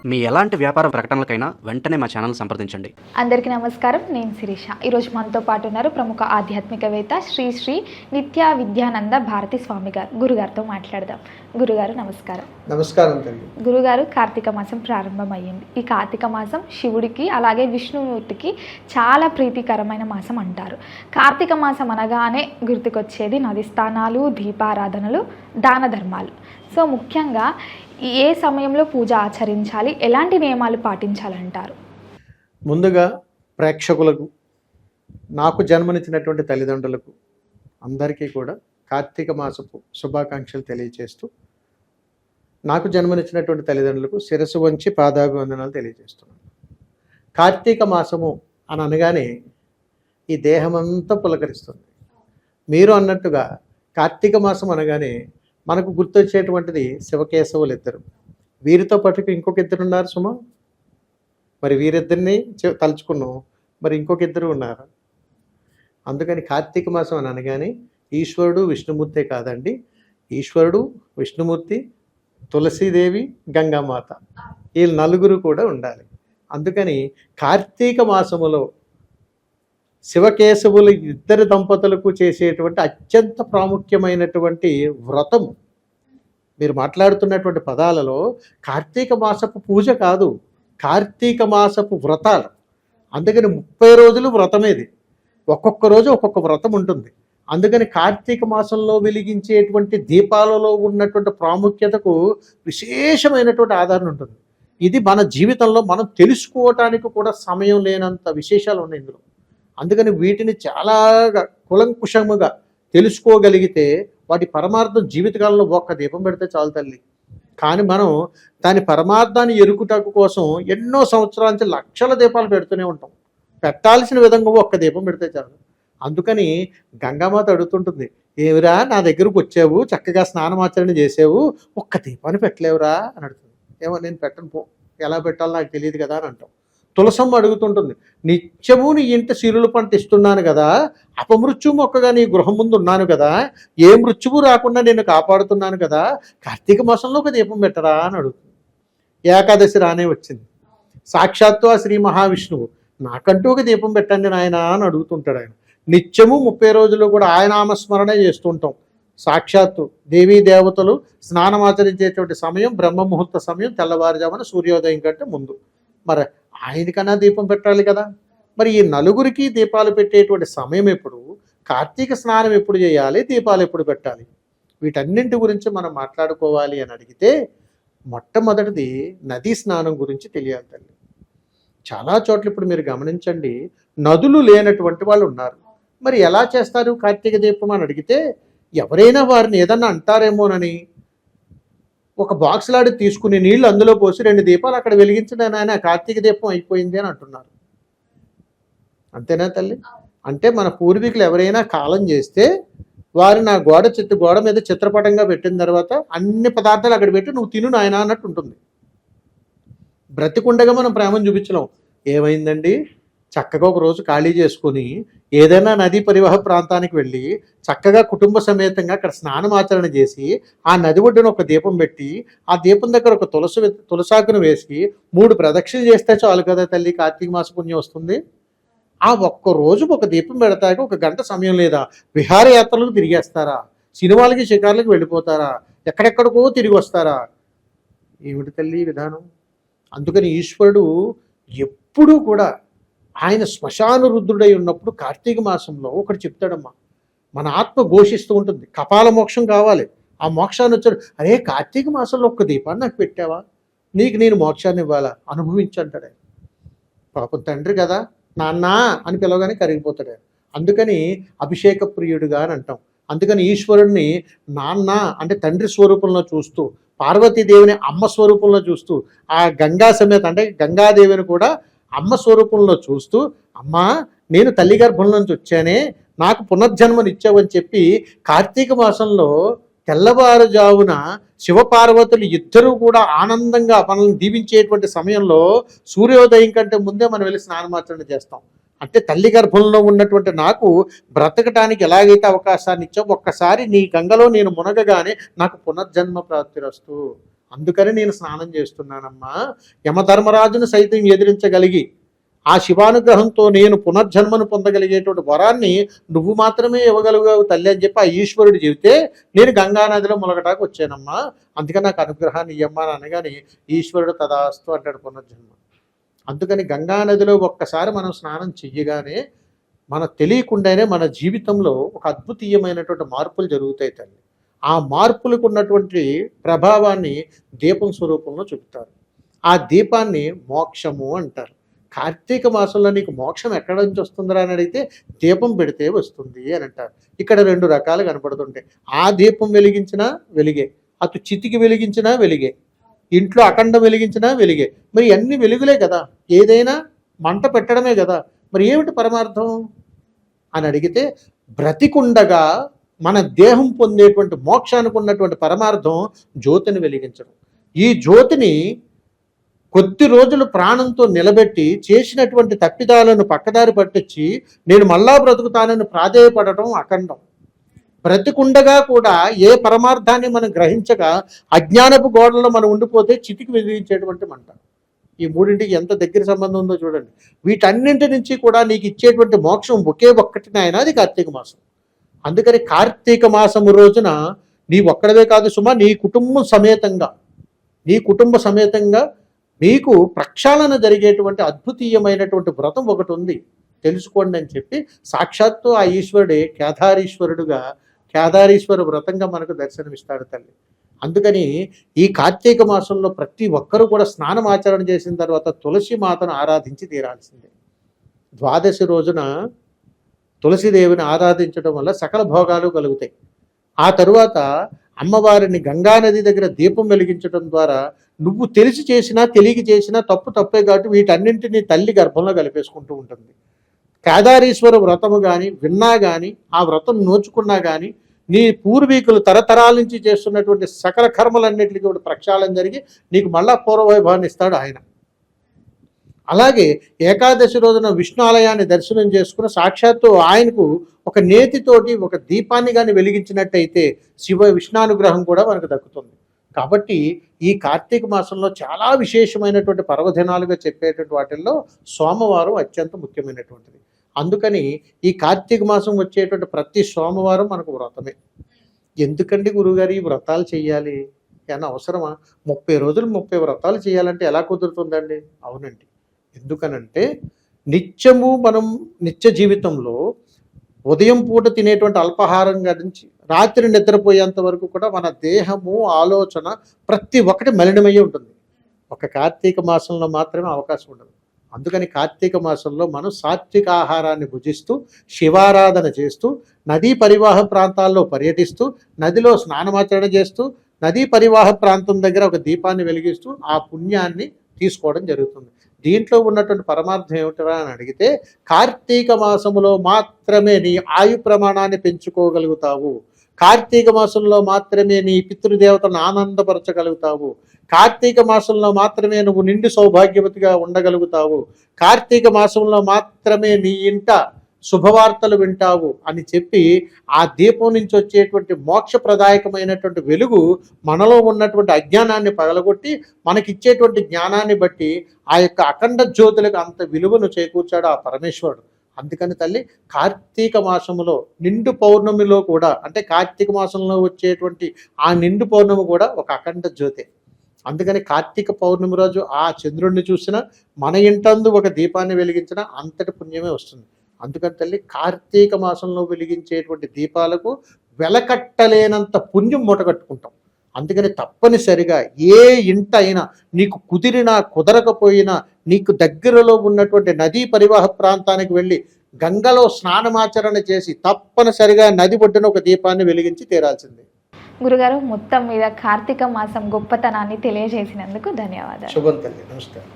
మీ ఎలాంటి వ్యాపార ప్రకటనలకైనా వెంటనే మా ఛానల్ సంప్రదించండి. అందరికీ నమస్కారం. నేను శిరీష. ఈరోజు మనతో పాటు ఉన్నారు ప్రముఖ ఆధ్యాత్మికవేత్త శ్రీ శ్రీ నిత్య విద్యానంద భారతి స్వామి గారు. గురుగారితో మాట్లాడదాం. గురుగారు నమస్కారం. నమస్కారం తల్లి. గురుగారు, కార్తీక మాసం ప్రారంభమయ్యింది. ఈ కార్తీక మాసం శివుడికి అలాగే విష్ణుమూర్తికి చాలా ప్రీతికరమైన మాసం అంటారు. కార్తీక మాసం అనగానే గుర్తుకొచ్చేది నది స్నానాలు, దీపారాధనలు, దాన ధర్మాలు. సో ముఖ్యంగా ఏ సమయంలో పూజ ఆచరించాలి, ఎలాంటి నియమాలు పాటించాలంటారు? ముందుగా ప్రేక్షకులకు, నాకు జన్మనిచ్చినటువంటి తల్లిదండ్రులకు అందరికీ కూడా కార్తీక మాసపు శుభాకాంక్షలు తెలియజేస్తూ, నాకు జన్మనిచ్చినటువంటి తల్లిదండ్రులకు శిరస్సు వంచి పాదాభివందనాలు తెలియజేస్తున్నాను. కార్తీక మాసము అని అనగానే ఈ దేహమంతా పులకరిస్తుంది. మీరు అన్నట్టుగా కార్తీక మాసం అనగానే మనకు గుర్తొచ్చేటువంటిది శివకేశవులు ఇద్దరు. వీరితో పాటు ఇంకొక ఇద్దరు ఉన్నారు సుమా. మరి వీరిద్దరిని తలుచుకున్నాం, మరి ఇంకొక ఇద్దరు ఉన్నారు. అందుకని కార్తీక మాసం అని అనగానే ఈశ్వరుడు విష్ణుమూర్తే కాదండి, ఈశ్వరుడు విష్ణుమూర్తి, తులసీదేవి, గంగామాత, ఈ నలుగురు కూడా ఉండాలి. అందుకని కార్తీక మాసములో శివకేశవులు ఇద్దరు దంపతులకు చేసేటువంటి అత్యంత ప్రాముఖ్యమైనటువంటి వ్రతం. మీరు మాట్లాడుతున్నటువంటి పదాలలో కార్తీక మాసపు పూజ కాదు, కార్తీక మాసపు వ్రతాలు. అందుకని 30 రోజులు వ్రతమేది. ఒక్కొక్క రోజు ఒక్కొక్క వ్రతం ఉంటుంది. అందుకని కార్తీక మాసంలో వెలిగించేటువంటి దీపాలలో ఉన్నటువంటి ప్రాముఖ్యతకు విశేషమైనటువంటి ఆధారం ఉంటుంది. ఇది మన జీవితంలో మనం తెలుసుకోవటానికి కూడా సమయం లేనంత విశేషాలు ఉన్నాయి ఇందులో. అందుకని వీటిని చాలా కులంకుషముగా తెలుసుకోగలిగితే వాటి పరమార్థం జీవితకాలంలో ఒక్క దీపం పెడితే చాలు తల్లి. కానీ మనం దాని పరమార్థాన్ని ఎరుకుటకు కోసం ఎన్నో సంవత్సరాల నుంచి లక్షల దీపాలు పెడుతూనే ఉంటాం. పెట్టాల్సిన విధంగా ఒక్క దీపం పెడితే చాలు. అందుకని గంగామాత అడుగుతుంటుంది, ఏమిరా నా దగ్గరకు వచ్చావు, చక్కగా స్నానమాచరణ చేసావు, ఒక్క దీపాన్ని పెట్టలేవురా అని అడుగుతుంది. ఏమో నేను పెట్టను పో, ఎలా పెట్టాలో నాకు తెలియదు కదా అని అంటాం. తులసమ్మ అడుగుతుంటుంది, నిత్యము నీ ఇంట సిరుల పంట ఇస్తున్నాను కదా, అపమృత్యు మొక్కగా నీ గృహం ముందు ఉన్నాను కదా, ఏ మృత్యువు రాకుండా నేను కాపాడుతున్నాను కదా, కార్తీక మాసంలో ఒక దీపం పెట్టరా అని అడుగుతుంది. ఏకాదశి రానే వచ్చింది. సాక్షాత్తు ఆ శ్రీ మహావిష్ణువు, నాకంటూ ఒక దీపం పెట్టండి నాయన అని అడుగుతుంటాడు. ఆయన నిత్యము 30 రోజులు కూడా ఆయన నామస్మరణే చేస్తుంటాం. సాక్షాత్తు దేవీ దేవతలు స్నానమాచరించేటువంటి సమయం బ్రహ్మ ముహూర్త సమయం, తెల్లవారుజామున సూర్యోదయం కంటే ముందు. మరి ఆయనకన్నా దీపం పెట్టాలి కదా. మరి ఈ నలుగురికి దీపాలు పెట్టేటువంటి సమయం ఎప్పుడు, కార్తీక స్నానం ఎప్పుడు చేయాలి, దీపాలు ఎప్పుడు పెట్టాలి, వీటన్నింటి గురించి మనం మాట్లాడుకోవాలి అని అడిగితే మొట్టమొదటిది నదీ స్నానం గురించి తెలియాలి తల్లి. చాలా చోట్ల ఇప్పుడు మీరు గమనించండి, నదులు లేనటువంటి వాళ్ళు ఉన్నారు. మరి ఎలా చేస్తారు కార్తీక దీపం అని అడిగితే ఎవరైనా వారిని ఏదన్నా అంటారేమోనని ఒక బాక్స్ లాడి తీసుకుని నీళ్లు అందులో పోసి 2 దీపాలు అక్కడ వెలిగించడం ఆయన కార్తీక దీపం అయిపోయింది అని అంటున్నారు. అంతేనా తల్లి? అంటే మన పూర్వీకులు ఎవరైనా కాలం చేస్తే వారు నా గోడ మీద చిత్రపటంగా పెట్టిన తర్వాత అన్ని పదార్థాలు అక్కడ పెట్టి నువ్వు తిను నాయన అన్నట్టు ఉంటుంది. బ్రతికుండగా మనం ప్రేమను చూపించలేం. ఏమైందండి, చక్కగా ఒక రోజు ఖాళీ చేసుకుని ఏదైనా నదీ పరివాహ ప్రాంతానికి వెళ్ళి చక్కగా కుటుంబ సమేతంగా అక్కడ స్నానమాచరణ చేసి ఆ నది ఒడ్డున ఒక దీపం పెట్టి ఆ దీపం దగ్గర ఒక తులసాకును వేసి 3 ప్రదక్షిణలు చేస్తే చాలు కదా తల్లి, కార్తీక మాస పుణ్యం వస్తుంది. ఆ ఒక్క రోజు ఒక దీపం పెడతాక 1 గంట సమయం లేదా? విహారయాత్రలకు తిరిగేస్తారా? సినిమాలకి షికార్లకు వెళ్ళిపోతారా? ఎక్కడెక్కడికో తిరిగి వస్తారా? ఏమిటి తల్లి విధానం? అందుకని ఈశ్వరుడు ఎప్పుడూ కూడా ఆయన శ్మశాన రుద్రుడై ఉన్నప్పుడు కార్తీక మాసంలో ఒకటి చెప్తాడమ్మా, మన ఆత్మ ఘోషిస్తూ ఉంటుంది, కపాల మోక్షం కావాలి. ఆ మోక్షాన్ని వచ్చాడు, అరే కార్తీక మాసంలో ఒక్క దీపాన్ని నాకు పెట్టావా, నీకు నేను మోక్షాన్ని ఇవ్వాలా, అనుభవించంటాడు ఆయన. పాపం తండ్రి కదా, నాన్న అని పిలవగానే కరిగిపోతాడు ఆయన. అందుకని అభిషేక ప్రియుడుగా అని అంటాం. అందుకని ఈశ్వరుడిని నాన్న అంటే తండ్రి స్వరూపంలో చూస్తూ, పార్వతీదేవిని అమ్మ స్వరూపంలో చూస్తూ, ఆ గంగా సమేత అంటే గంగాదేవిని కూడా అమ్మ స్వరూపంలో చూస్తూ, అమ్మా నేను తల్లి గర్భం నుంచి వచ్చానే, నాకు పునర్జన్మనిచ్చావని చెప్పి కార్తీక మాసంలో తెల్లవారుజామున శివపార్వతులు ఇద్దరూ కూడా ఆనందంగా మనల్ని దీవించేటువంటి సమయంలో సూర్యోదయం కంటే ముందే మనం వెళ్ళి స్నానమాచరణ చేస్తాం. అంటే తల్లి గర్భంలో ఉన్నటువంటి నాకు బ్రతకటానికి ఎలాగైతే అవకాశాన్ని ఇచ్చావు, ఒక్కసారి నీ గంగలో నేను మునగగానే నాకు పునర్జన్మ ప్రాప్తిరస్తు, అందుకని నేను స్నానం చేస్తున్నానమ్మా. యమధర్మరాజును సైతం ఎదిరించగలిగి ఆ శివానుగ్రహంతో నేను పునర్జన్మను పొందగలిగేటువంటి వరాన్ని నువ్వు మాత్రమే ఇవ్వగలిగావు తల్లి అని చెప్పి ఆ ఈశ్వరుడు చెబితే నేను గంగానదిలో ములగటానికి వచ్చానమ్మా, అందుకని నాకు అనుగ్రహాన్ని ఇవ్వమ్మా అని అనగానే ఈశ్వరుడు తదాస్తు అంటాడు పునర్జన్మ. అందుకని గంగానదిలో ఒక్కసారి మనం స్నానం చెయ్యగానే మనకు తెలియకుండానే మన జీవితంలో ఒక అద్భుతీయమైనటువంటి మార్పులు జరుగుతాయి తల్లి. ఆ మార్పులకు ఉన్నటువంటి ప్రభావాన్ని దీపం స్వరూపంలో చూపుతారు. ఆ దీపాన్ని మోక్షము అంటారు. కార్తీక మాసంలో నీకు మోక్షం ఎక్కడ నుంచి వస్తుందిరా అని అడిగితే దీపం పెడితే వస్తుంది అని అంటారు. ఇక్కడ 2 రకాలు కనపడుతుంటాయి. ఆ దీపం వెలిగించినా వెలిగే, అటు చితికి వెలిగించినా వెలిగే, ఇంట్లో అఖండం వెలిగించినా వెలిగే. మరి అన్ని వెలుగులే కదా, ఏదైనా మంట పెట్టడమే కదా, మరి ఏమిటి పరమార్థం అని అడిగితే బ్రతికుండగా మన దేహం పొందేటువంటి మోక్షానికి ఉన్నటువంటి పరమార్థం జ్యోతిని వెలిగించడం. ఈ జ్యోతిని కొద్ది రోజులు ప్రాణంతో నిలబెట్టి చేసినటువంటి తప్పిదాలను పక్కదారి పట్టించి నేను మళ్ళా బ్రతుకుతానని ప్రాధేయపడటం అఖండం. బ్రతికుండగా కూడా ఏ పరమార్థాన్ని మనం గ్రహించక అజ్ఞానపు గోడల్లో మనం ఉండిపోతే చితికి వెలిగించేటువంటి మంట. ఈ మూడింటికి ఎంత దగ్గర సంబంధం ఉందో చూడండి. వీటన్నింటి నుంచి కూడా నీకు ఇచ్చేటువంటి మోక్షం ఒకే ఒక్కటి నాయన, అది కార్తీక మాసం. అందుకని కార్తీక మాసము రోజున నీ ఒక్కడవే కాదు సుమా, నీ కుటుంబ సమేతంగా మీకు ప్రక్షాళన జరిగేటువంటి అద్భుతీయమైనటువంటి వ్రతం ఒకటి ఉంది, తెలుసుకోండి అని చెప్పి సాక్షాత్తు ఆ ఈశ్వరుడే కేదారీశ్వర వ్రతంగా మనకు దర్శనమిస్తాడు తల్లి. అందుకని ఈ కార్తీక మాసంలో ప్రతి ఒక్కరూ కూడా స్నానం ఆచరణ చేసిన తర్వాత తులసి మాతను ఆరాధించి తీరాల్సిందే. ద్వాదశి రోజున తులసిదేవిని ఆరాధించడం వల్ల సకల భోగాలు కలుగుతాయి. ఆ తరువాత అమ్మవారిని గంగానది దగ్గర దీపం వెలిగించడం ద్వారా నువ్వు తెలిసి చేసినా తెలియక చేసినా తప్పే కాబట్టి వీటన్నింటినీ తల్లి గర్భంలో కలిపేసుకుంటూ ఉంటుంది. కేదారీశ్వర వ్రతము కానీ విన్నా కానీ ఆ వ్రతం నోచుకున్నా కానీ నీ పూర్వీకులు తరతరాల నుంచి చేస్తున్నటువంటి సకల కర్మలన్నింటికి కూడా ప్రక్షాళన జరిగి నీకు మళ్ళా పూర్వవైభవాన్ని ఇస్తాడు ఆయన. అలాగే ఏకాదశి రోజున విష్ణు ఆలయాన్ని దర్శనం చేసుకుని సాక్షాత్తు ఆయనకు ఒక నేతితోటి ఒక దీపాన్ని కానీ వెలిగించినట్టయితే విష్ణానుగ్రహం కూడా మనకు దక్కుతుంది. కాబట్టి ఈ కార్తీక మాసంలో చాలా విశేషమైనటువంటి పర్వదినాలుగా చెప్పేటువంటి వాటిల్లో సోమవారం అత్యంత ముఖ్యమైనటువంటిది. అందుకని ఈ కార్తీక మాసం వచ్చేటువంటి ప్రతి సోమవారం మనకు వ్రతమే. ఎందుకండి గురుగారు ఈ వ్రతాలు చేయాలి ఏమన్నా అవసరమా? 30 రోజులు 30 వ్రతాలు చేయాలంటే ఎలా కుదురుతుందండి? అవునండి. ఎందుకనంటే నిత్యము మనం నిత్య జీవితంలో ఉదయం పూట తినేటువంటి అల్పాహారం నుంచి రాత్రి నిద్రపోయేంత వరకు కూడా మన దేహము ఆలోచన ప్రతి ఒక్కటి మలినమయ్యి ఉంటుంది. ఒక కార్తీక మాసంలో మాత్రమే అవకాశం ఉండదు. అందుకని కార్తీక మాసంలో మనం సాత్విక ఆహారాన్ని భుజిస్తూ శివారాధన చేస్తూ నదీ పరివాహ ప్రాంతాల్లో పర్యటిస్తూ నదిలో స్నానమాచరణ చేస్తూ నదీ పరివాహ ప్రాంతం దగ్గర ఒక దీపాన్ని వెలిగిస్తూ ఆ పుణ్యాన్ని తీసుకోవడం జరుగుతుంది. దీంట్లో ఉన్నటువంటి పరమార్థం ఏమిటరా అని అడిగితే కార్తీక మాసములో మాత్రమే నీ ఆయు ప్రమాణాన్ని పెంచుకోగలుగుతావు, కార్తీక మాసంలో మాత్రమే నీ పితృదేవతను ఆనందపరచగలుగుతావు, కార్తీక మాసంలో మాత్రమే నువ్వు నిండు సౌభాగ్యవతిగా ఉండగలుగుతావు, కార్తీక మాసంలో మాత్రమే నీ ఇంట శుభవార్తలు వింటావు అని చెప్పి ఆ దీపం నుంచి వచ్చేటువంటి మోక్షప్రదాయకమైనటువంటి వెలుగు మనలో ఉన్నటువంటి అజ్ఞానాన్ని పగలగొట్టి మనకిచ్చేటువంటి జ్ఞానాన్ని బట్టి ఆ యొక్క అఖండ జ్యోతులకు అంత విలువను చేకూర్చాడు ఆ పరమేశ్వరుడు. అందుకని తల్లి కార్తీక మాసములో నిండు పౌర్ణమిలో కూడా, అంటే కార్తీక మాసంలో వచ్చేటువంటి ఆ నిండు పౌర్ణమి కూడా ఒక అఖండ జ్యోతే. అందుకని కార్తీక పౌర్ణమి రోజు ఆ చంద్రుడిని చూసినా మన ఇంటందు ఒక దీపాన్ని వెలిగించినా అంతటి పుణ్యమే వస్తుంది. అందుకని తల్లి కార్తీక మాసంలో వెలిగించేటువంటి దీపాలకు వెలకట్టలేనంత పుణ్యం మూటగట్టుకుంటాం. అందుకని తప్పనిసరిగా ఏ ఇంట అయినా నీకు కుదిరినా కుదరకపోయినా నీకు దగ్గరలో ఉన్నటువంటి నదీ పరివాహ ప్రాంతానికి వెళ్ళి గంగలో స్నానమాచరణ చేసి తప్పనిసరిగా నది ఒడ్డున ఒక దీపాన్ని వెలిగించి తీరాల్సిందే. గురుగారు, మొత్తం మీద కార్తీక మాసం గొప్పతనాన్ని తెలియజేసినందుకు ధన్యవాదాలు. శుభం తల్లి, నమస్కారం.